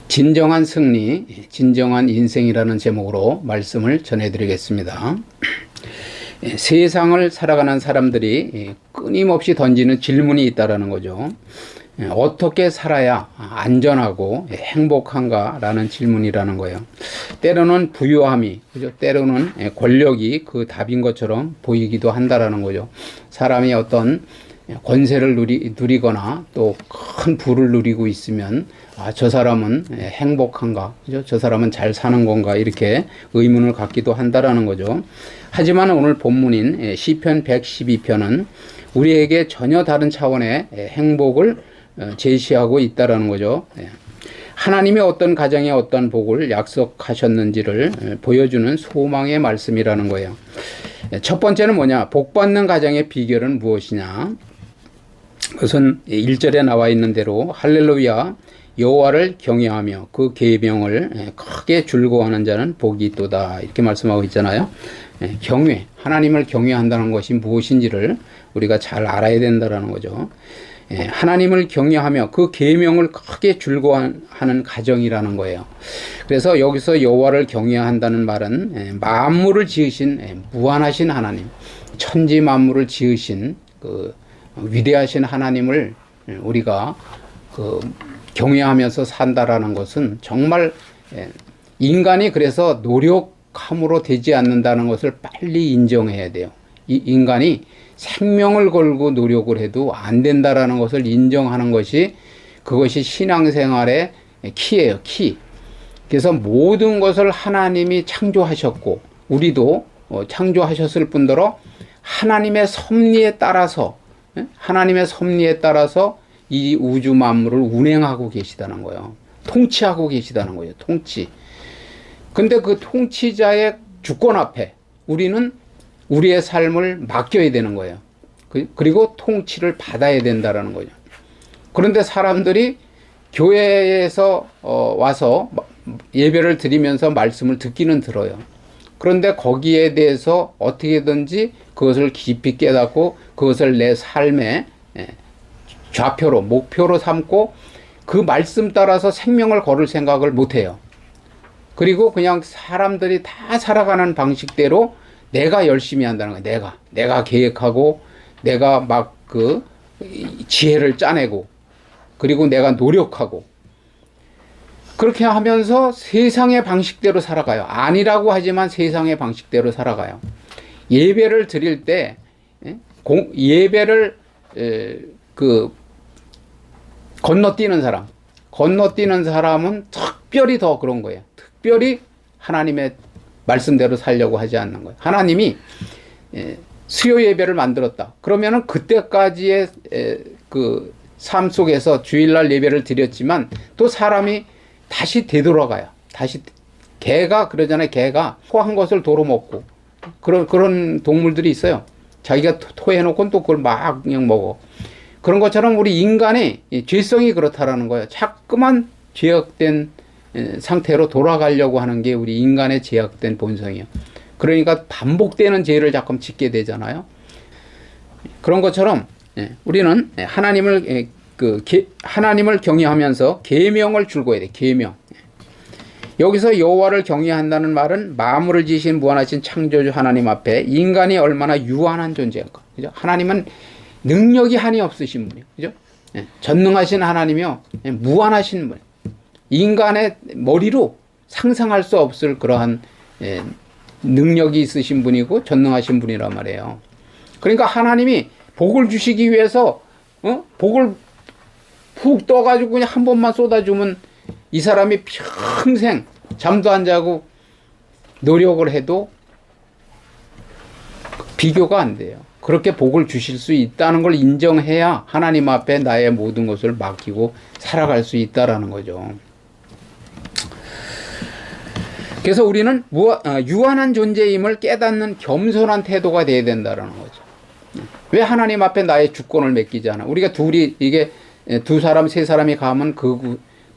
진정한 승리, 진정한 인생이라는 제목으로 말씀을 전해드리겠습니다. 세상을 살아가는 사람들이 끊임없이 던지는 질문이 있다라는 거죠. 어떻게 살아야 안전하고 행복한가라는 질문이라는 거예요. 때로는 부유함이, 그죠? 때로는 권력이 그 답인 것처럼 보이기도 한다라는 거죠. 사람이 어떤 권세를 누리거나 또 큰 부를 누리고 있으면 저 사람은 행복한가, 그죠? 저 사람은 잘 사는 건가, 이렇게 의문을 갖기도 한다라는 거죠. 하지만 오늘 본문인 시편 112편은 우리에게 전혀 다른 차원의 행복을 제시하고 있다라는 거죠. 하나님이 어떤 가정에 어떤 복을 약속하셨는지를 보여주는 소망의 말씀이라는 거예요. 첫 번째는 뭐냐? 복 받는 가정의 비결은 무엇이냐? 그것은 1절에 나와 있는 대로 할렐루야 여호와를 경외하며 그 계명을 크게 즐거워하는 자는 복이 있도다, 이렇게 말씀하고 있잖아요. 경외, 하나님을 경외한다는 것이 무엇인지를 우리가 잘 알아야 된다는 거죠. 하나님을 경외하며 그 계명을 크게 즐거워하는 가정이라는 거예요. 그래서 여기서 여호와를 경외한다는 말은 만물을 지으신 무한하신 하나님, 천지 만물을 지으신 그 위대하신 하나님을 우리가 경외하면서 산다라는 것은 정말 인간이 그래서 노력함으로 되지 않는다는 것을 빨리 인정해야 돼요. 이 인간이 생명을 걸고 노력을 해도 안 된다라는 것을 인정하는 것이, 그것이 신앙생활의 키예요, 키. 그래서 모든 것을 하나님이 창조하셨고 우리도 창조하셨을 뿐더러 하나님의 섭리에 따라서 이 우주 만물을 운행하고 계시다는 거예요. 통치하고 계시다는 거예요. 통치. 근데 그 통치자의 주권 앞에 우리는 우리의 삶을 맡겨야 되는 거예요. 그리고 통치를 받아야 된다는 거죠. 그런데 사람들이 교회에서 와서 예배를 드리면서 말씀을 듣기는 들어요. 그런데 거기에 대해서 어떻게든지 그것을 깊이 깨닫고 그것을 내 삶의 좌표로, 목표로 삼고 그 말씀 따라서 생명을 걸을 생각을 못해요. 그리고 그냥 사람들이 다 살아가는 방식대로 내가 열심히 한다는 거예요. 내가 계획하고 내가 막 그 지혜를 짜내고 그리고 내가 노력하고 그렇게 하면서 세상의 방식대로 살아가요. 아니라고 하지만 세상의 방식대로 살아가요. 예배를 드릴 때 예배를 건너뛰는 사람은 특별히 더 그런 거예요. 특별히 하나님의 말씀대로 살려고 하지 않는 거예요. 하나님이 수요 예배를 만들었다. 그러면은 그때까지의 그 삶 속에서 주일날 예배를 드렸지만 또 사람이 다시 되돌아가요. 다시 개가 그러잖아요. 개가 토한 것을 도로 먹고 그런 동물들이 있어요. 자기가 토해놓고 또 그걸 막 그냥 먹어. 그런 것처럼 우리 인간의 죄성이 그렇다라는 거예요. 자꾸만 죄악된 상태로 돌아가려고 하는 게 우리 인간의 죄악된 본성이에요. 그러니까 반복되는 죄를 자꾸 짓게 되잖아요. 그런 것처럼 우리는 하나님을 경외하면서 계명을 즐거워야 돼. 계명. 여기서 여호와를 경외한다는 말은 만물을 지으신 무한하신 창조주 하나님 앞에 인간이 얼마나 유한한 존재인가. 그죠? 하나님은 능력이 한이 없으신 분이에요. 그죠? 전능하신 하나님이요. 무한하신 분. 인간의 머리로 상상할 수 없을 그러한 능력이 있으신 분이고 전능하신 분이란 말이에요. 그러니까 하나님이 복을 주시기 위해서 복을 푹 떠가지고 그냥 한 번만 쏟아주면 이 사람이 평생 잠도 안 자고 노력을 해도 비교가 안 돼요. 그렇게 복을 주실 수 있다는 걸 인정해야 하나님 앞에 나의 모든 것을 맡기고 살아갈 수 있다라는 거죠. 그래서 우리는 유한한 존재임을 깨닫는 겸손한 태도가 돼야 된다는 거죠. 왜 하나님 앞에 나의 주권을 맡기지 않아? 우리가 이게 두 사람, 세 사람이 가면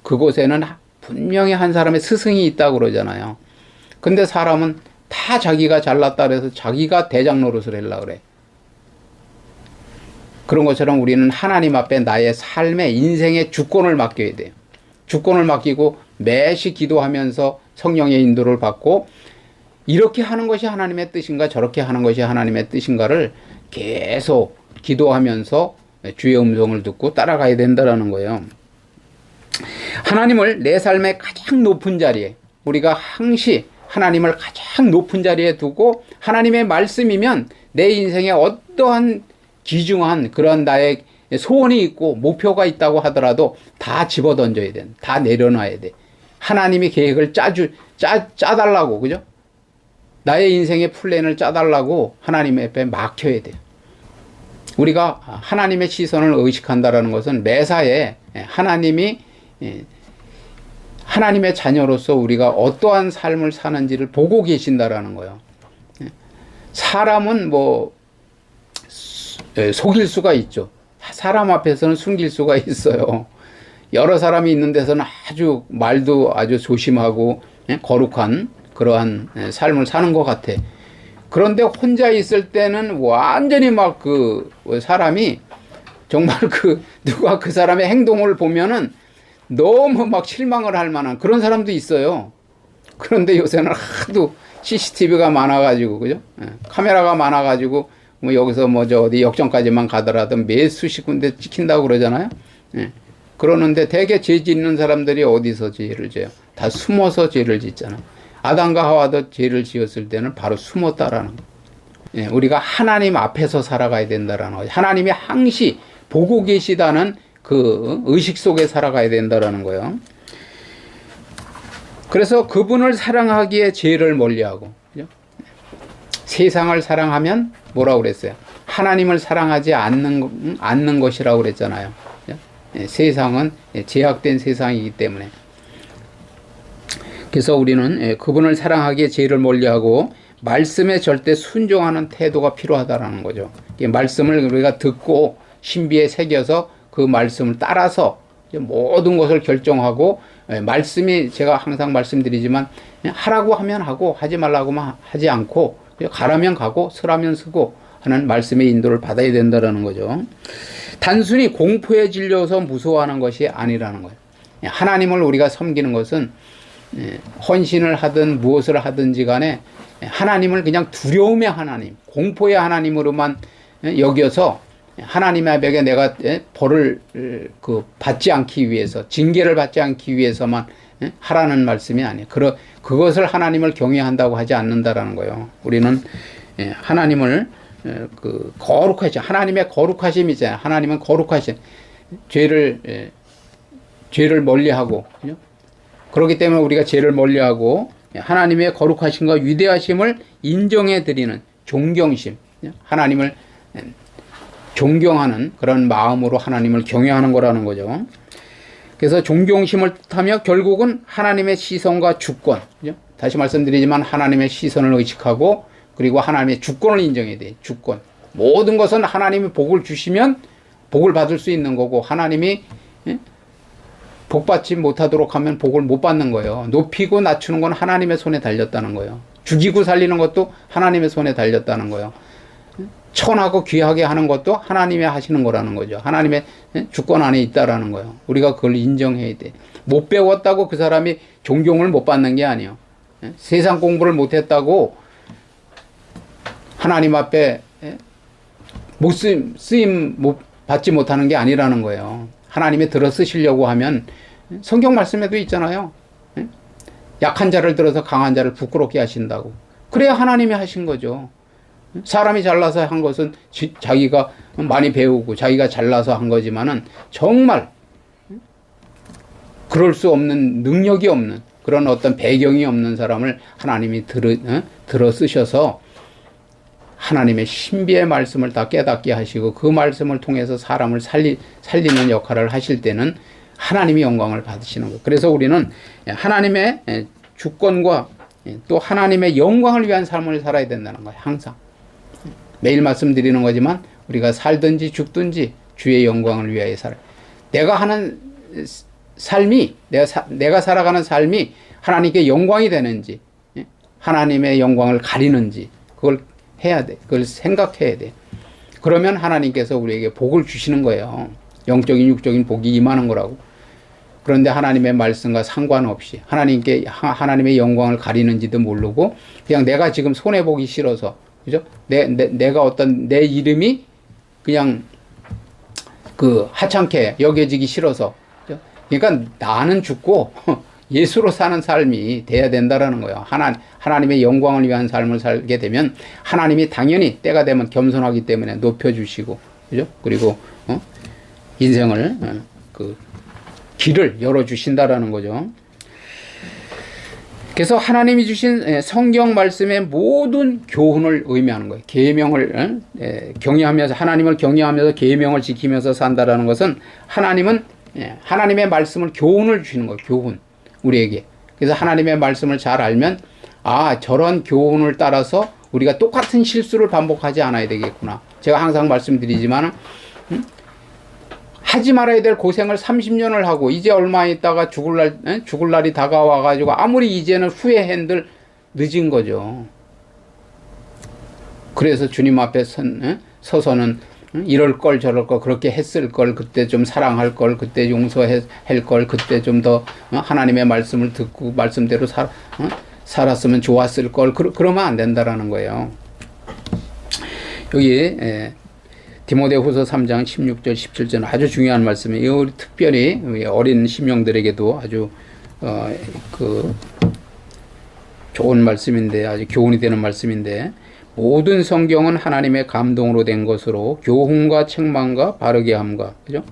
그곳에는 분명히 한 사람의 스승이 있다고 그러잖아요. 근데 사람은 다 자기가 잘났다 그래서 자기가 대장 노릇을 하려고 그래. 그런 것처럼 우리는 하나님 앞에 나의 삶의 인생의 주권을 맡겨야 돼요. 주권을 맡기고 매시 기도하면서 성령의 인도를 받고 이렇게 하는 것이 하나님의 뜻인가 저렇게 하는 것이 하나님의 뜻인가를 계속 기도하면서 주의 음성을 듣고 따라가야 된다는 거예요. 하나님을 내 삶의 가장 높은 자리에, 우리가 항시 하나님을 가장 높은 자리에 두고 하나님의 말씀이면 내 인생에 어떠한 귀중한 그런 나의 소원이 있고 목표가 있다고 하더라도 다 집어던져야 돼. 다 내려놔야 돼. 하나님이 계획을 짜달라고, 그죠? 나의 인생의 플랜을 짜달라고 하나님 앞에 맡겨야 돼요. 우리가 하나님의 시선을 의식한다는 것은 매사에 하나님의 자녀로서 우리가 어떠한 삶을 사는지를 보고 계신다라는 거예요. 사람은 속일 수가 있죠. 사람 앞에서는 숨길 수가 있어요. 여러 사람이 있는 데서는 말도 아주 조심하고 거룩한 그러한 삶을 사는 것 같아. 그런데 혼자 있을 때는 완전히 사람이 정말 누가 그 사람의 행동을 보면은 너무 실망을 할 만한 그런 사람도 있어요. 그런데 요새는 하도 CCTV가 많아가지고, 그죠? 카메라가 많아가지고, 여기서 어디 역전까지만 가더라도 몇 수십 군데 찍힌다고 그러잖아요? 그러는데 대개 죄 짓는 사람들이 어디서 죄를 져요? 다 숨어서 죄를 짓잖아요. 아담과 하와도 죄를 지었을 때는 바로 숨었다라는 거예요. 우리가 하나님 앞에서 살아가야 된다라는 거예요. 하나님이 항시 보고 계시다는 그 의식 속에 살아가야 된다라는 거예요. 그래서 그분을 사랑하기에 죄를 멀리하고, 그죠? 세상을 사랑하면 뭐라고 그랬어요? 하나님을 사랑하지 않는 것이라고 그랬잖아요. 그죠? 세상은 제약된 세상이기 때문에. 그래서 우리는 그분을 사랑하기에 죄를 멀리하고 말씀에 절대 순종하는 태도가 필요하다라는 거죠. 말씀을 우리가 듣고 신비에 새겨서 그 말씀을 따라서 모든 것을 결정하고, 말씀이 제가 항상 말씀드리지만 하라고 하면 하고 하지 말라고 하지 않고 가라면 가고 서라면 서고 하는 말씀의 인도를 받아야 된다는 거죠. 단순히 공포에 질려서 무서워하는 것이 아니라는 거예요. 하나님을 우리가 섬기는 것은 헌신을 하든 무엇을 하든지 간에 하나님을 그냥 두려움의 하나님, 공포의 하나님으로만 여겨서 하나님 앞에 내가 벌을 받지 않기 위해서, 징계를 받지 않기 위해서만 하라는 말씀이 아니에요. 그것을 하나님을 경외한다고 하지 않는다라는 거예요. 우리는 하나님을 거룩하신, 하나님의 거룩하심이 있잖아요. 하나님은 거룩하신, 죄를 멀리하고, 그죠? 그렇기 때문에 우리가 죄를 멀리하고 하나님의 거룩하심과 위대하심을 인정해 드리는 존경심, 하나님을 존경하는 그런 마음으로 하나님을 경외하는 거라는 거죠. 그래서 존경심을 뜻하며 결국은 하나님의 시선과 주권, 그죠? 다시 말씀드리지만 하나님의 시선을 의식하고 그리고 하나님의 주권을 인정해야 돼요. 주권. 모든 것은 하나님이 복을 주시면 복을 받을 수 있는 거고, 하나님이 복 받지 못하도록 하면 복을 못 받는 거예요. 높이고 낮추는 건 하나님의 손에 달렸다는 거예요. 죽이고 살리는 것도 하나님의 손에 달렸다는 거예요. 천하고 귀하게 하는 것도 하나님이 하시는 거라는 거죠. 하나님의 주권 안에 있다라는 거예요. 우리가 그걸 인정해야 돼. 못 배웠다고 그 사람이 존경을 못 받는 게 아니에요. 세상 공부를 못했다고 하나님 앞에 쓰임 받지 못하는 게 아니라는 거예요. 하나님이 들어 쓰시려고 하면 성경 말씀에도 있잖아요. 약한 자를 들어서 강한 자를 부끄럽게 하신다고. 그래야 하나님이 하신 거죠. 사람이 잘나서 한 것은 자기가 많이 배우고 자기가 잘나서 한 거지만은 정말 그럴 수 없는, 능력이 없는 그런 어떤 배경이 없는 사람을 하나님이 들어 쓰셔서 하나님의 신비의 말씀을 다 깨닫게 하시고 그 말씀을 통해서 사람을 살리는 역할을 하실 때는 하나님이 영광을 받으시는 거예요. 그래서 우리는 하나님의 주권과 또 하나님의 영광을 위한 삶을 살아야 된다는 거예요. 항상. 매일 말씀드리는 거지만 우리가 살든지 죽든지 주의 영광을 위하여 살아요. 내가 하는 삶이, 내가 살아가는 삶이 하나님께 영광이 되는지, 하나님의 영광을 가리는지 그걸 해야 돼. 그걸 생각해야 돼. 그러면 하나님께서 우리에게 복을 주시는 거예요. 영적인 육적인 복이 임하는 거라고. 그런데 하나님의 말씀과 상관없이 하나님의 영광을 가리는지도 모르고 그냥 내가 지금 손해보기 싫어서, 그죠? 내가 어떤 내 이름이 그냥 그 하찮게 여겨지기 싫어서, 그죠? 그러니까 나는 죽고 예수로 사는 삶이 돼야 된다라는 거예요. 하나님의 영광을 위한 삶을 살게 되면 하나님이 당연히 때가 되면 겸손하기 때문에 높여주시고, 그죠? 그리고 인생을 그 길을 열어주신다라는 거죠. 그래서 하나님이 주신 성경 말씀의 모든 교훈을 의미하는 거예요. 계명을 경외하면서, 하나님을 경외하면서 계명을 지키면서 산다라는 것은 하나님의 말씀을 교훈을 주시는 거예요. 교훈, 우리에게. 그래서 하나님의 말씀을 잘 알면 저런 교훈을 따라서 우리가 똑같은 실수를 반복하지 않아야 되겠구나. 제가 항상 말씀드리지만 하지 말아야 될 고생을 30년을 하고 이제 얼마 있다가 죽을 날이 다가와 가지고 아무리 이제는 후회한들 늦은 거죠. 그래서 주님 앞에 서서는 이럴 걸 저럴 걸, 그렇게 했을 걸, 그때 좀 사랑할 걸, 그때 용서할 걸, 그때 좀 더 하나님의 말씀을 듣고 말씀대로 살았으면 좋았을 걸, 그러면 안 된다라는 거예요. 여기 디모데후서 3장 16절 17절 아주 중요한 말씀이에요. 특별히 어린 심령들에게도 아주 좋은 말씀인데, 아주 교훈이 되는 말씀인데, 모든 성경은 하나님의 감동으로 된 것으로 교훈과 책망과 바르게 함과, 그죠?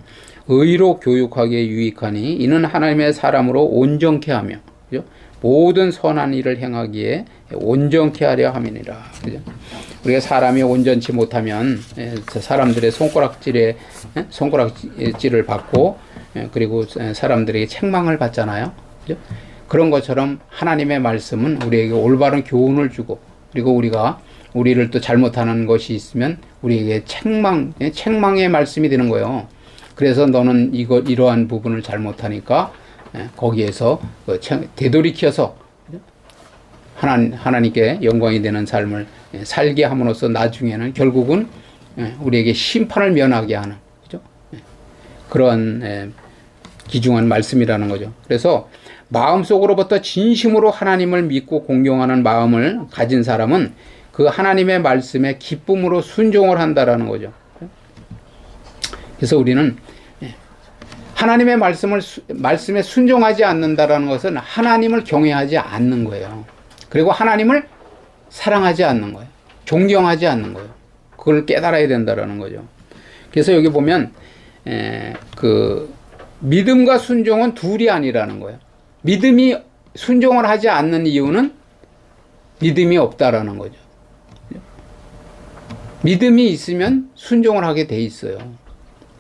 의로 교육하기에 유익하니 이는 하나님의 사람으로 온전케 하며, 그죠? 모든 선한 일을 행하기에 온전케 하려 함이니라. 그죠? 우리가 사람이 온전치 못하면 사람들의 손가락질을 받고, 그리고 사람들에게 책망을 받잖아요. 그죠? 그런 것처럼 하나님의 말씀은 우리에게 올바른 교훈을 주고, 그리고 우리를 또 잘못하는 것이 있으면 우리에게 책망의 말씀이 되는 거예요. 그래서 너는 이러한 부분을 잘못하니까 거기에서 되돌이켜서 하나님께 영광이 되는 삶을 살게 함으로써 나중에는 결국은 우리에게 심판을 면하게 하는, 그죠? 그런 귀중한 말씀이라는 거죠. 그래서 마음속으로부터 진심으로 하나님을 믿고 공경하는 마음을 가진 사람은 그 하나님의 말씀에 기쁨으로 순종을 한다라는 거죠. 그래서 우리는 하나님의 말씀에 순종하지 않는다라는 것은 하나님을 경외하지 않는 거예요. 그리고 하나님을 사랑하지 않는 거예요. 존경하지 않는 거예요. 그걸 깨달아야 된다라는 거죠. 그래서 여기 보면 믿음과 순종은 둘이 아니라는 거예요. 믿음이 순종을 하지 않는 이유는 믿음이 없다라는 거죠. 믿음이 있으면 순종을 하게 돼 있어요.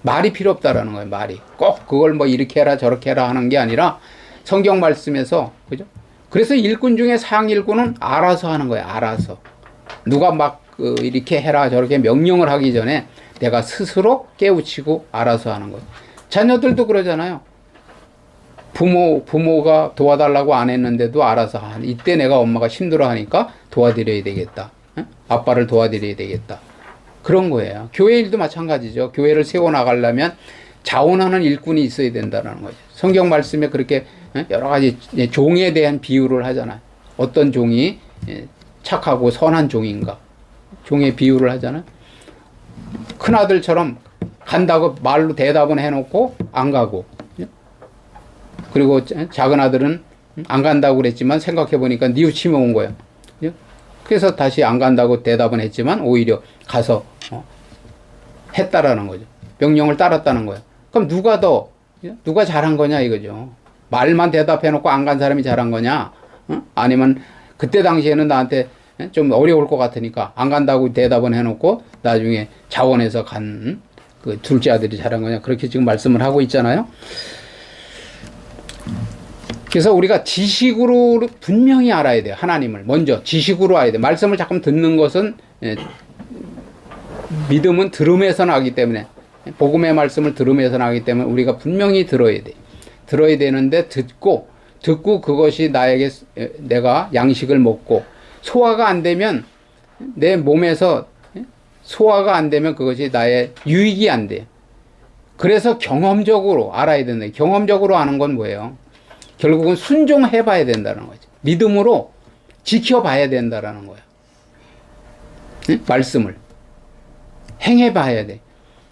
말이 필요 없다라는 거예요. 말이 꼭 그걸 뭐 이렇게 해라 저렇게 해라 하는 게 아니라 성경 말씀에서, 그죠? 그래서 일꾼 중에 상위 일꾼은 알아서 하는 거예요. 알아서 누가 막 이렇게 해라 저렇게 명령을 하기 전에 내가 스스로 깨우치고 알아서 하는 거예요. 자녀들도 그러잖아요. 부모가 도와달라고 안 했는데도 알아서 이때 내가 엄마가 힘들어하니까 도와드려야 되겠다. 아빠를 도와드려야 되겠다. 그런 거예요. 교회 일도 마찬가지죠. 교회를 세워나가려면 자원하는 일꾼이 있어야 된다는 거죠. 성경 말씀에 그렇게 여러 가지 종에 대한 비유를 하잖아요. 어떤 종이 착하고 선한 종인가. 종의 비유를 하잖아요. 큰아들처럼 간다고 말로 대답은 해놓고 안 가고, 그리고 작은 아들은 안 간다고 그랬지만 생각해보니까 뉘우침이 온 거예요. 그래서 다시 안 간다고 대답은 했지만 오히려 가서 했다라는 거죠. 명령을 따랐다는 거예요. 그럼 누가 잘한 거냐 이거죠. 말만 대답해놓고 안 간 사람이 잘한 거냐? 아니면 그때 당시에는 나한테 좀 어려울 것 같으니까 안 간다고 대답은 해놓고 나중에 자원해서 간 그 둘째 아들이 잘한 거냐? 그렇게 지금 말씀을 하고 있잖아요. 그래서 우리가 지식으로 분명히 알아야 돼요. 하나님을 먼저 지식으로 알아야 돼요. 말씀을 자꾸 듣는 것은 믿음은 들음에서 나기 때문에, 복음의 말씀을 들음에서 나기 때문에 우리가 분명히 들어야 돼. 들어야 되는데 듣고 그것이 내가 양식을 먹고 소화가 안 되면 내 몸에서 소화가 안 되면 그것이 나의 유익이 안 돼요. 그래서 경험적으로 알아야 된다. 경험적으로 아는 건 뭐예요? 결국은 순종해 봐야 된다는 거죠. 믿음으로 지켜봐야 된다는 거예요. 네? 말씀을 행해 봐야 돼.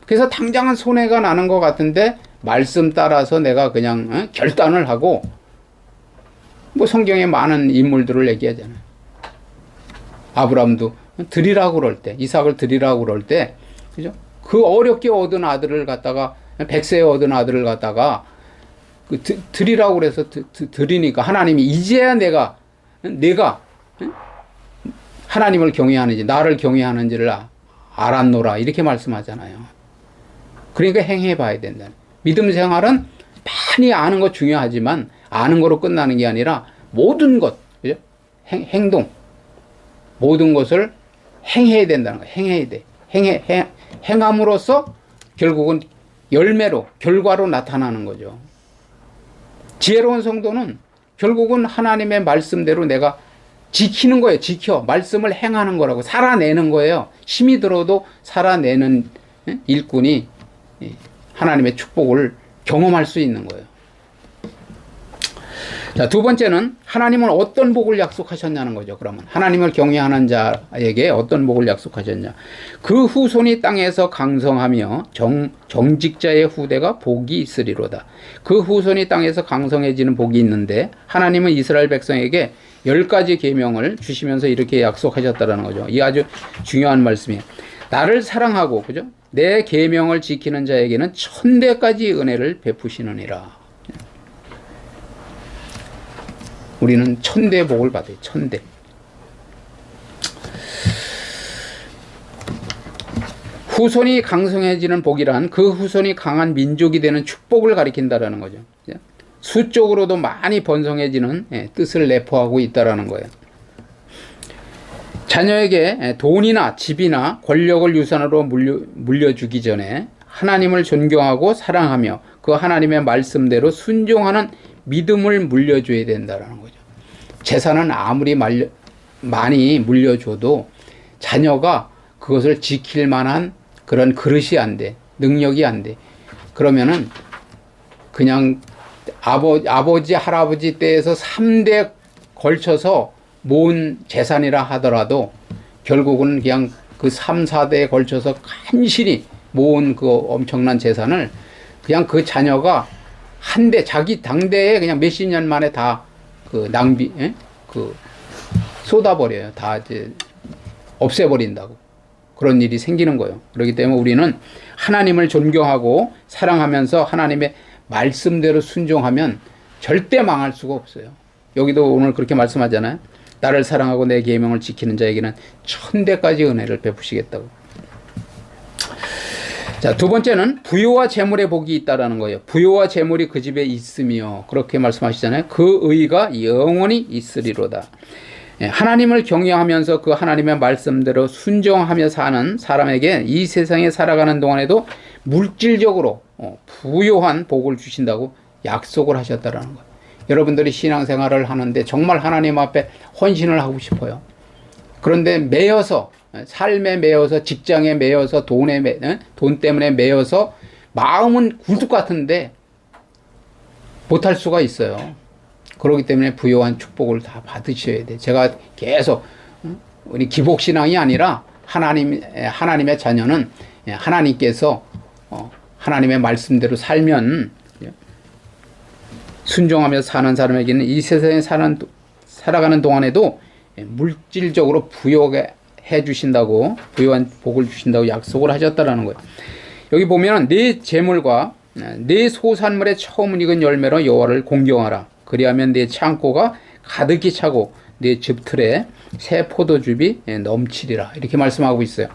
그래서 당장은 손해가 나는 것 같은데 말씀 따라서 내가 그냥 결단을 하고, 뭐 성경에 많은 인물들을 얘기하잖아요. 아브라함도 드리라고 그럴 때, 이삭을 드리라고 그럴 때, 그죠? 그 어렵게 얻은 아들을 갖다가, 100세에 얻은 아들을 갖다가 드리라고 그래서 드리니까 하나님이 이제야 내가 하나님을 경외하는지 나를 경외하는지를 알았노라, 이렇게 말씀하잖아요. 그러니까 행해 봐야 된다. 믿음 생활은 많이 아는 것 중요하지만 아는 거로 끝나는 게 아니라 모든 것, 그죠? 행동, 모든 것을 행해야 된다는 거예요. 행해야 돼. 행함으로써 결국은 열매로, 결과로 나타나는 거죠. 지혜로운 성도는 결국은 하나님의 말씀대로 내가 지키는 거예요. 말씀을 행하는 거라고, 살아내는 거예요. 힘이 들어도 살아내는 일꾼이 하나님의 축복을 경험할 수 있는 거예요. 자, 두 번째는 하나님은 어떤 복을 약속하셨냐는 거죠. 그러면 하나님을 경외하는 자에게 어떤 복을 약속하셨냐. 그 후손이 땅에서 강성하며 정직자의 후대가 복이 있으리로다. 그 후손이 땅에서 강성해지는 복이 있는데, 하나님은 이스라엘 백성에게 10가지 계명을 주시면서 이렇게 약속하셨다는 거죠. 이 아주 중요한 말씀이에요. 나를 사랑하고, 그죠? 내 계명을 지키는 자에게는 1000대까지 은혜를 베푸시느니라. 우리는 1000대 복을 받아요. 1000대. 후손이 강성해지는 복이란 그 후손이 강한 민족이 되는 축복을 가리킨다라는 거죠. 수적으로도 많이 번성해지는 뜻을 내포하고 있다라는 거예요. 자녀에게 돈이나 집이나 권력을 유산으로 물려주기 전에 하나님을 존경하고 사랑하며 그 하나님의 말씀대로 순종하는 믿음을 물려줘야 된다는 거죠. 재산은 아무리 많이 물려줘도 자녀가 그것을 지킬 만한 그런 그릇이 안 돼. 능력이 안 돼. 그러면은 그냥 아버지, 할아버지 때에서 3대 걸쳐서 모은 재산이라 하더라도 결국은 그냥 그 3, 4대에 걸쳐서 간신히 모은 그 엄청난 재산을 그냥 그 자녀가 한대, 자기 당대에 그냥 몇십 년 만에 다 그 낭비, 그 쏟아버려요. 다 이제 없애버린다고. 그런 일이 생기는 거예요. 그렇기 때문에 우리는 하나님을 존경하고 사랑하면서 하나님의 말씀대로 순종하면 절대 망할 수가 없어요. 여기도 오늘 그렇게 말씀하잖아요. 나를 사랑하고 내 계명을 지키는 자에게는 1000대까지 은혜를 베푸시겠다고. 자, 두 번째는 부요와 재물의 복이 있다라는 거예요. 부요와 재물이 그 집에 있으며, 그렇게 말씀하시잖아요. 그 의가 영원히 있으리로다. 하나님을 경외하면서 그 하나님의 말씀대로 순종하며 사는 사람에게 이 세상에 살아가는 동안에도 물질적으로 부요한 복을 주신다고 약속을 하셨다라는 거예요. 여러분들이 신앙생활을 하는데 정말 하나님 앞에 헌신을 하고 싶어요. 그런데 매여서, 삶에 매여서, 직장에 매여서, 돈 때문에 매여서 마음은 굴뚝 같은데 못할 수가 있어요. 그렇기 때문에 부요한 축복을 다 받으셔야 돼. 제가 계속 우리 기복신앙이 아니라 하나님의 자녀는 하나님께서 하나님의 말씀대로 살면, 순종하며 사는 사람에게는 이 세상에 살아가는 동안에도 물질적으로 부요해 주신다고, 부요한 복을 주신다고 약속을 하셨다라는 거예요. 여기 보면 네 재물과 네 소산물의 처음 익은 열매로 여호와를 공경하라. 그리하면 네 창고가 가득히 차고 네 즙틀에 새 포도즙이 넘치리라. 이렇게 말씀하고 있어요.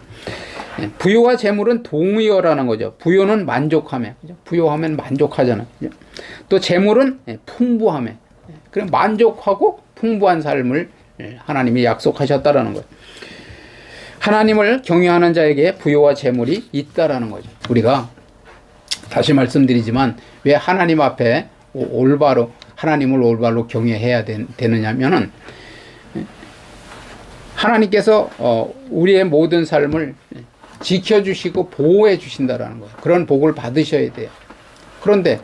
부요와 재물은 동의어라는 거죠. 부요는 만족하며, 부요하면 만족하잖아요. 또 재물은 풍부하며, 그럼 만족하고 풍부한 삶을 하나님이 약속하셨다라는 거예요. 하나님을 경외하는 자에게 부요와 재물이 있다라는 거죠. 우리가 다시 말씀드리지만 왜 하나님 앞에 하나님을 올바로 경외해야 되느냐면은, 하나님께서 우리의 모든 삶을 지켜주시고 보호해 주신다라는 거예요. 그런 복을 받으셔야 돼요. 그런데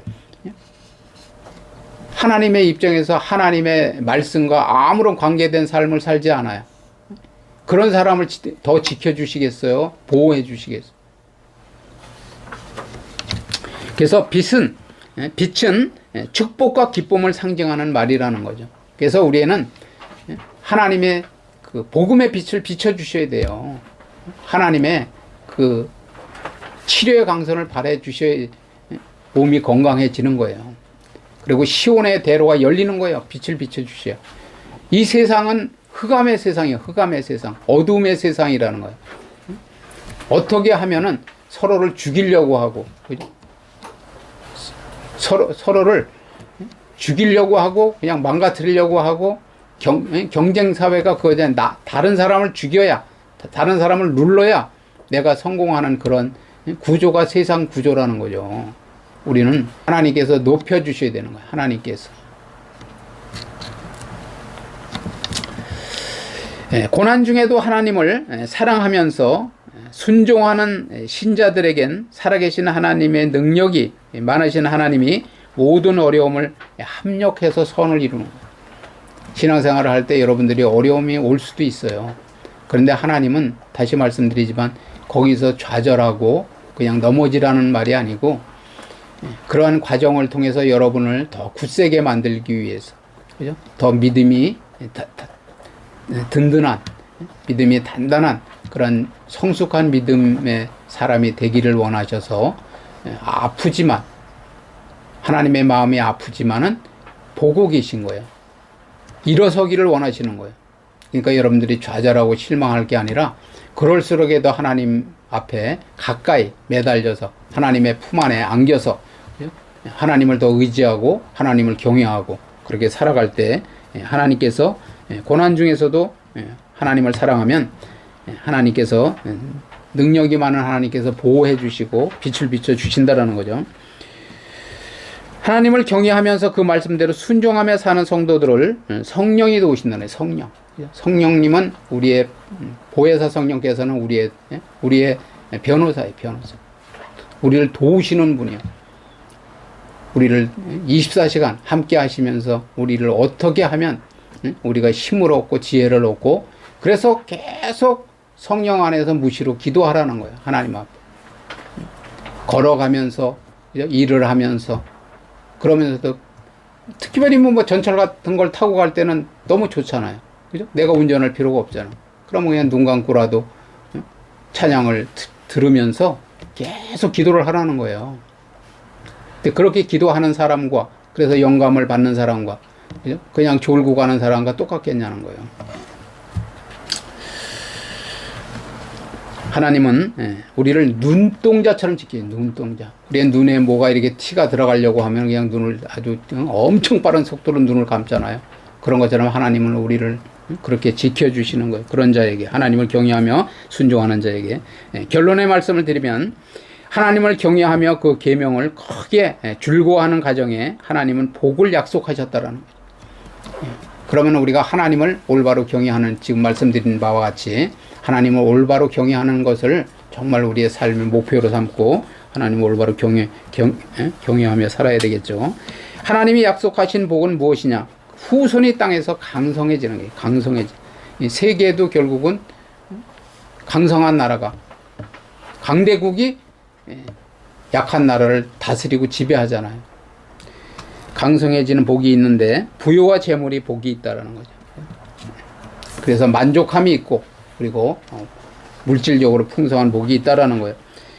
하나님의 입장에서 하나님의 말씀과 아무런 관계된 삶을 살지 않아요. 그런 사람을 더 지켜주시겠어요? 보호해 주시겠어요? 그래서 빛은 축복과 기쁨을 상징하는 말이라는 거죠. 그래서 우리는 하나님의 그 복음의 빛을 비춰주셔야 돼요. 하나님의 그 치료의 강선을 발해 주셔야 몸이 건강해지는 거예요. 그리고 시온의 대로가 열리는 거예요. 빛을 비춰주셔야. 이 세상은 흑암의 세상이에요. 흑암의 세상. 어둠의 세상이라는 거예요. 어떻게 하면은 서로를 죽이려고 하고, 그죠? 서로를 죽이려고 하고, 그냥 망가뜨리려고 하고, 경쟁사회가 그거에 대한 다른 사람을 죽여야, 다른 사람을 눌러야 내가 성공하는 그런 구조가 세상 구조라는 거죠. 우리는 하나님께서 높여주셔야 되는 거예요. 하나님께서. 고난 중에도 하나님을 사랑하면서 순종하는 신자들에겐 살아계신 하나님의 능력이 많으신 하나님이 모든 어려움을 합력해서 선을 이루는 거예요. 신앙생활을 할 때 여러분들이 어려움이 올 수도 있어요. 그런데 하나님은 다시 말씀드리지만 거기서 좌절하고 그냥 넘어지라는 말이 아니고 그러한 과정을 통해서 여러분을 더 굳세게 만들기 위해서, 그죠? 더 믿음이 든든한, 믿음이 단단한 그런 성숙한 믿음의 사람이 되기를 원하셔서 아프지만, 하나님의 마음이 아프지만은 보고 계신 거예요. 일어서기를 원하시는 거예요. 그러니까 여러분들이 좌절하고 실망할 게 아니라 그럴수록에도 하나님 앞에 가까이 매달려서 하나님의 품 안에 안겨서 하나님을 더 의지하고 하나님을 경외하고 그렇게 살아갈 때 하나님께서 고난 중에서도 하나님을 사랑하면 하나님께서 능력이 많은 하나님께서 보호해 주시고 빛을 비춰 주신다라는 거죠. 하나님을 경외하면서 그 말씀대로 순종하며 사는 성도들을 성령이 도우신다네. 성령. 성령님은 우리의 보혜사 성령께서는 우리의 변호사예요. 변호사. 우리를 도우시는 분이요. 우리를 24시간 함께 하시면서 우리를 어떻게 하면 우리가 힘을 얻고 지혜를 얻고 그래서 계속 성령 안에서 무시로 기도하라는 거예요. 하나님 앞에. 걸어가면서 일을 하면서 그러면서도 특별히 뭐 전철 같은 걸 타고 갈 때는 너무 좋잖아요. 그죠? 내가 운전할 필요가 없잖아. 그러면 그냥 눈 감고라도 찬양을 들으면서 계속 기도를 하라는 거예요. 근데 그렇게 기도하는 사람과 그래서 영감을 받는 사람과 그죠? 그냥 졸고 가는 사람과 똑같겠냐는 거예요. 하나님은 우리를 눈동자처럼 지켜요. 눈동자. 우리의 눈에 뭐가 이렇게 티가 들어가려고 하면 그냥 눈을 아주 엄청 빠른 속도로 눈을 감잖아요. 그런 것처럼 하나님은 우리를 그렇게 지켜주시는 거예요. 그런 자에게 하나님을 경외하며 순종하는 자에게. 결론의 말씀을 드리면 하나님을 경외하며 그 계명을 크게 줄고하는 가정에 하나님은 복을 약속하셨다라는 거죠. 그러면 우리가 하나님을 올바로 경외하는 지금 말씀드린 바와 같이 하나님을 올바로 경외하는 것을 정말 우리의 삶의 목표로 삼고 하나님을 올바로 경외하며 살아야 되겠죠. 하나님이 약속하신 복은 무엇이냐? 후손이 땅에서 강성해지는 거예요. 강성해지. 이 세계도 결국은 강성한 나라가 강대국이 약한 나라를 다스리고 지배하잖아요. 강성해지는 복이 있는데 부요와 재물이 복이 있다라는 거죠. 그래서 만족함이 있고 그리고 물질적으로 풍성한 복이 있다라는 거예요.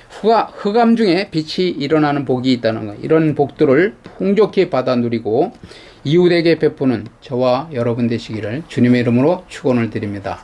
흑암 중에 빛이 일어나는 복이 있다는 거예요. 이런 복들을 풍족히 받아 누리고 이웃에게 베푸는 저와 여러분 되시기를 주님의 이름으로 축원을 드립니다.